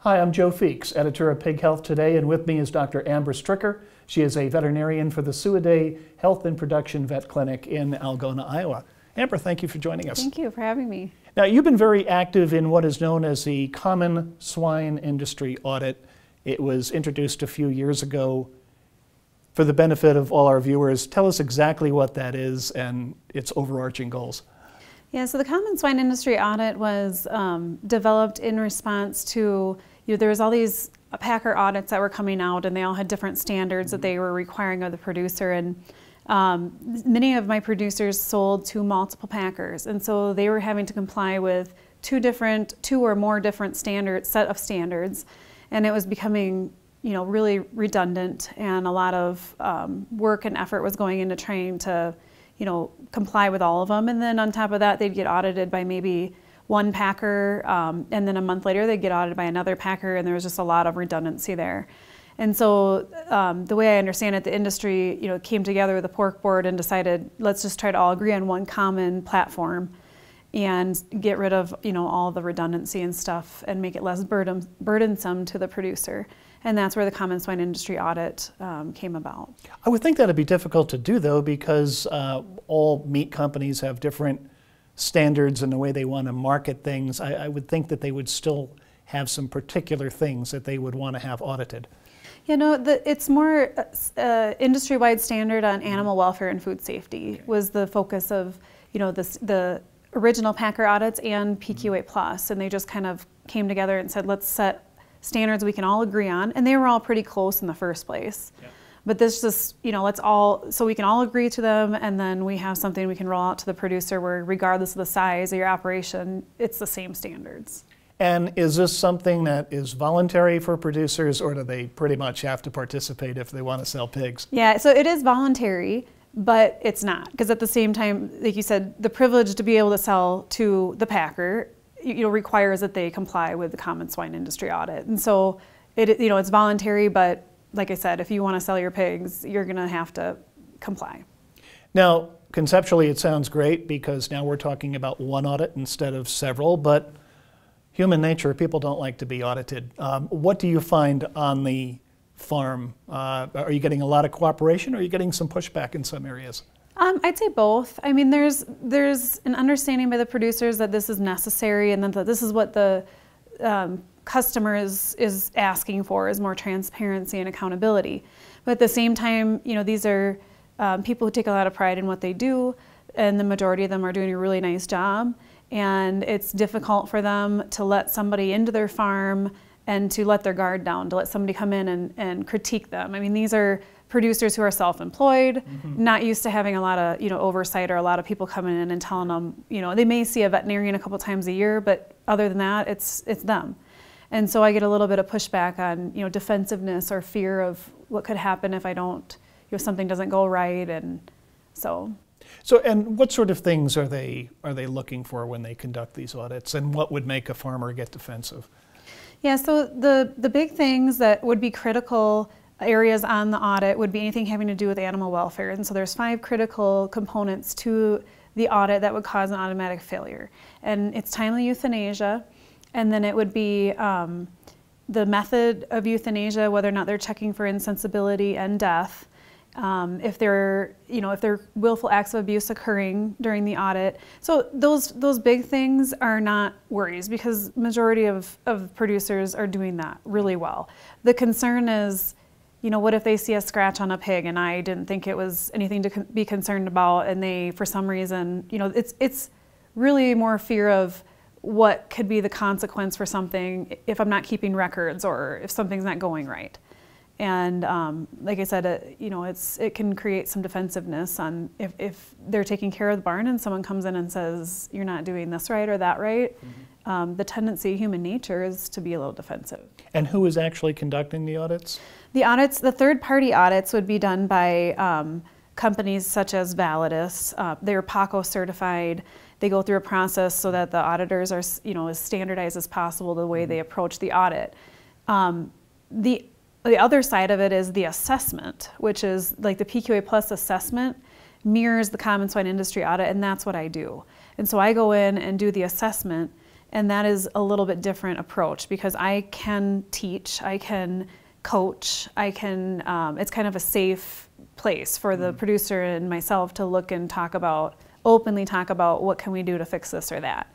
Hi, I'm Joe Feeks, editor of Pig Health Today, and with me is Dr. Amber Stricker. She is a veterinarian for the Suidae Health Production Vet Clinic in Algona, Iowa. Amber, thank you for joining us. Thank you for having me. Now, you've been very active in what is known as the Common Swine Industry Audit. It was introduced a few years ago. For the benefit of all our viewers, tell us exactly what that is and its overarching goals. Yeah, so the Common Swine Industry Audit was developed in response to, there was all these packer audits that were coming out, and they all had different standards that they were requiring of the producer. And many of my producers sold to multiple packers, and so they were having to comply with two or more different set of standards, and it was becoming really redundant, and a lot of work and effort was going into trying to comply with all of them. And then on top of that, they'd get audited by maybe one packer, and then a month later they'd get audited by another packer, and there was just a lot of redundancy there. And so the way I understand it, the industry came together with the pork board and decided, let's just try to all agree on one common platform and get rid of all the redundancy and stuff and make it less burdensome to the producer. And that's where the Common Swine Industry Audit came about. I would think that'd be difficult to do, though, because all meat companies have different standards and the way they want to market things. I would think that they would still have some particular things that they would want to have audited. It's more industry-wide standard on animal welfare and food safety was the focus of the original packer audits and PQA Plus, and they just kind of came together and said, let's set standards we can all agree on, and they were all pretty close in the first place. Yeah. But this just, so we can all agree to them, and then we have something we can roll out to the producer where regardless of the size of your operation, it's the same standards. And is this something that is voluntary for producers, or do they pretty much have to participate if they want to sell pigs? Yeah, so it is voluntary, but it's not, because at the same time, like you said, the privilege to be able to sell to the packer requires that they comply with the Common Swine Industry Audit. And so it's voluntary, but like I said, if you want to sell your pigs, you're going to have to comply. Now, conceptually it sounds great, because now we're talking about one audit instead of several, but human nature, people don't like to be audited. What do you find on the farm? Are you getting a lot of cooperation, or are you getting some pushback in some areas? I'd say both. I mean, there's an understanding by the producers that this is necessary, and that this is what the customer is asking for, is more transparency and accountability. But at the same time, these are people who take a lot of pride in what they do, and the majority of them are doing a really nice job. And it's difficult for them to let somebody into their farm and to let their guard down, to let somebody come in and critique them. I mean, these are producers who are self-employed, not used to having a lot of oversight, or a lot of people coming in and telling them, they may see a veterinarian a couple times a year, but other than that, it's them. And so I get a little bit of pushback on defensiveness, or fear of what could happen if I don't, something doesn't go right, and so. So, and what sort of things are they looking for when they conduct these audits, and what would make a farmer get defensive? Yeah, so the big things that would be critical areas on the audit would be anything having to do with animal welfare. And so there's 5 critical components to the audit that would cause an automatic failure. And it's timely euthanasia, and then it would be the method of euthanasia, whether or not they're checking for insensibility and death. If there are willful acts of abuse occurring during the audit. So those big things are not worries, because majority of producers are doing that really well. The concern is, what if they see a scratch on a pig and I didn't think it was anything to be concerned about, and they, for some reason, it's really more fear of what could be the consequence for something if I'm not keeping records, or if something's not going right. And like I said, it can create some defensiveness on if they're taking care of the barn and someone comes in and says, you're not doing this right or that right. The tendency, human nature, is to be a little defensive. And who is actually conducting the audits? The audits, the third-party audits would be done by companies such as Validus. They're PACO certified. They go through a process so that the auditors are as standardized as possible the way they approach the audit. The other side of it is the assessment, which is like the PQA Plus assessment mirrors the Common Swine Industry Audit, and that's what I do. And so I go in and do the assessment, And that is a little bit different approach because I can teach, I can coach, I can, it's kind of a safe place for the producer and myself to look and talk about, openly talk about what can we do to fix this or that.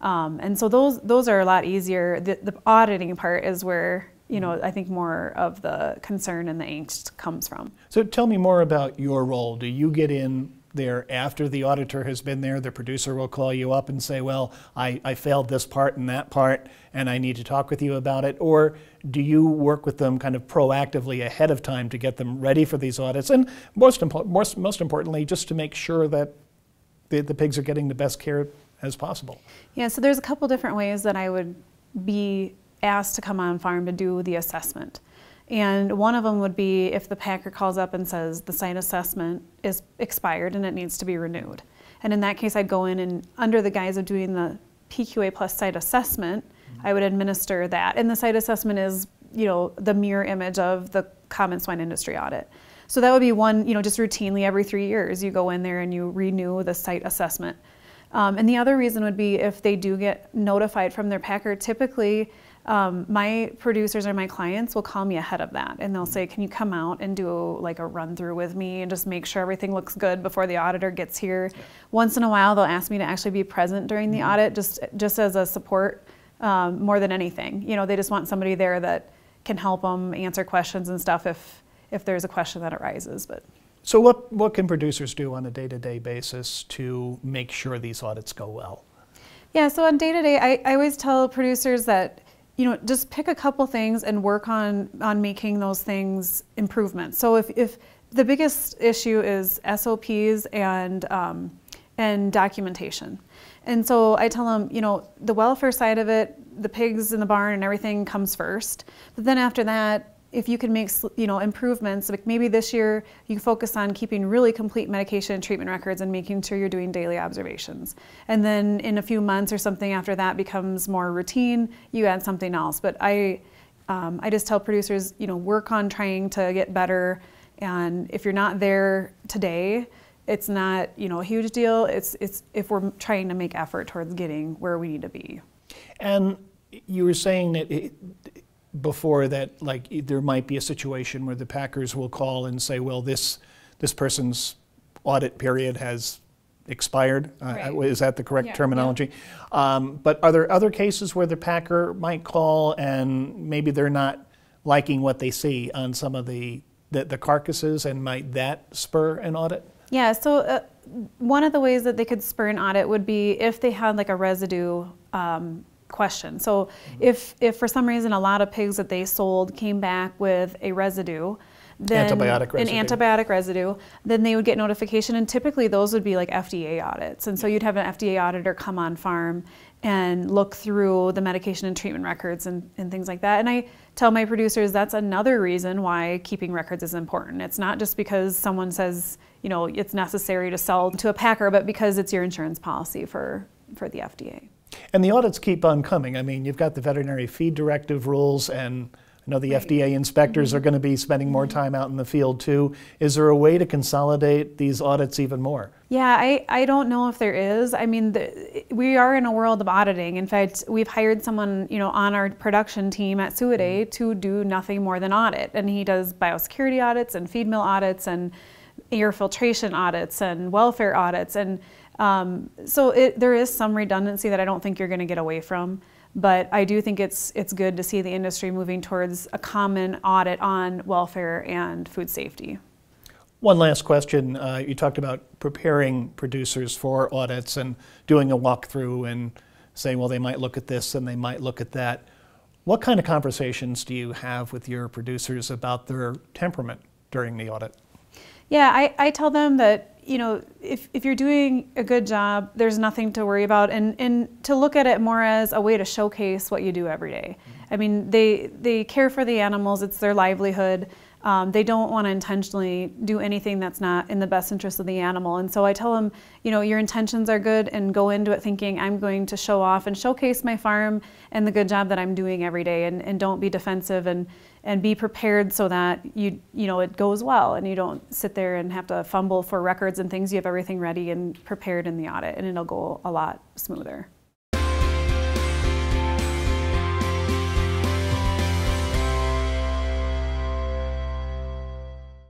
And so those are a lot easier. The auditing part is where, you know, I think more of the concern and the angst comes from. So tell me more about your role. Do you get in there after the auditor has been there? The producer will call you up and say, well, I failed this part and that part, and I need to talk with you about it. Or do you work with them kind of proactively ahead of time to get them ready for these audits? And most importantly, just to make sure that the pigs are getting the best care as possible. Yeah, so there's a couple different ways that I would be asked to come on farm to do the assessment. And one of them would be if the packer calls up and says the site assessment is expired and it needs to be renewed. And in that case, I'd go in and under the guise of doing the PQA plus site assessment, I would administer that. And the site assessment is, you know, the mirror image of the Common Swine Industry Audit. So that would be one, you know, just routinely every 3 years, you go in there and you renew the site assessment. And the other reason would be if they do get notified from their packer, typically my producers or my clients will call me ahead of that and they'll say, can you come out and do like a run through with me and just make sure everything looks good before the auditor gets here. Once in a while they'll ask me to actually be present during the audit just as a support more than anything. You know, they just want somebody there that can help them answer questions and stuff if there's a question that arises. But so what can producers do on a day-to-day basis to make sure these audits go well? Yeah, so on day-to-day, I always tell producers that, you know, just pick a couple things and work on making those things improvements. So if the biggest issue is SOPs and documentation. And so I tell them, you know, the welfare side of it, the pigs in the barn and everything comes first. But then after that, if you can make, you know, improvements, like maybe this year you focus on keeping really complete medication and treatment records and making sure you're doing daily observations. And then in a few months or something after that becomes more routine, you add something else. But I just tell producers, you know, work on trying to get better. And if you're not there today, it's not, you know, a huge deal. It's if we're trying to make effort towards getting where we need to be. And you were saying that before that, like, there might be a situation where the packers will call and say, well, this person's audit period has expired. Right. Is that the correct terminology? Yeah. But are there other cases where the packer might call and maybe they're not liking what they see on some of the carcasses, and might that spur an audit? Yeah, so one of the ways that they could spur an audit would be if they had like a residue question. So if for some reason a lot of pigs that they sold came back with a residue, then antibiotic residue, then they would get notification, and typically those would be like FDA audits. And so you'd have an FDA auditor come on farm and look through the medication and treatment records and things like that. And I tell my producers that's another reason why keeping records is important. It's not just because someone says, you know, it's necessary to sell to a packer, but because it's your insurance policy for the FDA. And the audits keep on coming. I mean, you've got the veterinary feed directive rules, and I know the FDA inspectors are going to be spending more time out in the field too. Is there a way to consolidate these audits even more? Yeah, I don't know if there is. I mean, we are in a world of auditing. In fact, we've hired someone, you know, on our production team at Suidae to do nothing more than audit. And he does biosecurity audits and feed mill audits and air filtration audits and welfare audits. And so there is some redundancy that I don't think you're going to get away from. But I do think it's good to see the industry moving towards a common audit on welfare and food safety. One last question. You talked about preparing producers for audits and doing a walkthrough and saying, well, they might look at this and they might look at that. What kind of conversations do you have with your producers about their temperament during the audit? Yeah, I tell them that, you know, if you're doing a good job, there's nothing to worry about, and to look at it more as a way to showcase what you do every day. I mean, they care for the animals, it's their livelihood. They don't want to intentionally do anything that's not in the best interest of the animal. And so I tell them, you know, your intentions are good, and go into it thinking I'm going to show off and showcase my farm and the good job that I'm doing every day, and don't be defensive, and be prepared so that you know it goes well, and you don't sit there and have to fumble for records and things. You have everything ready and prepared in the audit, and it'll go a lot smoother.